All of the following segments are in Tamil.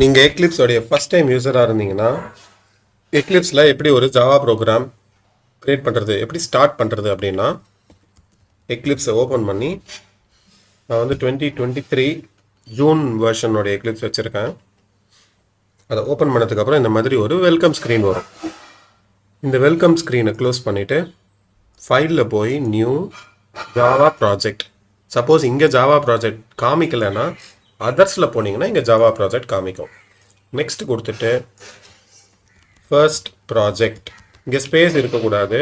நீங்கள் எக்லிப்ஸோடைய ஃபஸ்ட் டைம் யூஸராக இருந்தீங்கன்னா எக்லிப்ஸில் எப்படி ஒரு ஜாவா ப்ரோக்ராம் க்ரியேட் பண்ணுறது, எப்படி ஸ்டார்ட் பண்ணுறது அப்படின்னா, எக்லிப்ஸை ஓப்பன் பண்ணி நான் வந்து 2023 ஜூன் வெர்ஷனோடைய எக்லிப்ஸ் வச்சுருக்கேன். அதை ஓப்பன் பண்ணதுக்கப்புறம் இந்த மாதிரி ஒரு வெல்கம் ஸ்க்ரீன் வரும். இந்த வெல்கம் ஸ்க்ரீனை க்ளோஸ் பண்ணிவிட்டு ஃபைலில் போய் நியூ ஜாவா ப்ராஜெக்ட், சப்போஸ் இங்கே ஜாவா ப்ராஜெக்ட் காமிக்கலைன்னா அதர்ஸில் போனீங்கன்னா இங்கே ஜாவா ப்ராஜெக்ட் காமிக்கும். நெக்ஸ்ட் கொடுத்துட்டு ஃபர்ஸ்ட் ப்ராஜெக்ட், இங்கே ஸ்பேஸ் இருக்கக்கூடாது.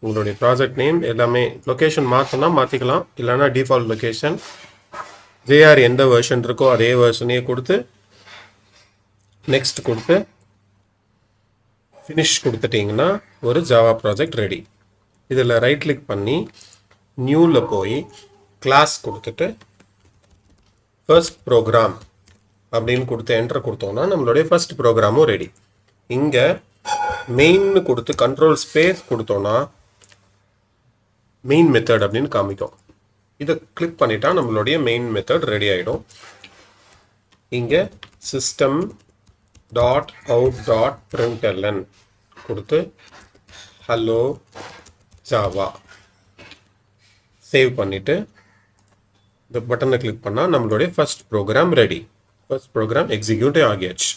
உங்களுடைய ப்ராஜெக்ட் நேம் எல்லாமே லொக்கேஷன் மாற்றினா மாற்றிக்கலாம், இல்லைனா டிஃபால்ட் லொக்கேஷன் ஜேஆர் எந்த வெர்ஷன் இருக்கோ அதே வெர்ஷனையே கொடுத்து நெக்ஸ்ட் கொடுத்து ஃபினிஷ் கொடுத்துட்டிங்கன்னா ஒரு ஜாவா ப்ராஜெக்ட் ரெடி. இதில் ரைட் கிளிக் பண்ணி நியூவில் போய் கிளாஸ் கொடுத்துட்டு ஃபர்ஸ்ட் ப்ரோக்ராம் அப்படின்னு கொடுத்து என்டர் கொடுத்தோம்னா நம்மளுடைய ஃபர்ஸ்ட் ப்ரோக்ராமும் ரெடி. இங்கே மெயின்னு கொடுத்து கண்ட்ரோல் ஸ்பேஸ் கொடுத்தோன்னா மெயின் மெத்தட் அப்படின்னு காமிக்கும். இதை கிளிக் பண்ணிட்டா நம்மளுடைய மெயின் மெத்தட் ரெடி ஆகிடும். இங்கே சிஸ்டம் டாட் அவுட் டாட் பிரிண்டெல்என் கொடுத்து ஹலோ ஜாவா சேவ் பண்ணிவிட்டு இந்த பட்டனை கிளிக் பண்ணால் நம்மளுடைய first program ready. First program execute ஆகியாச்சு.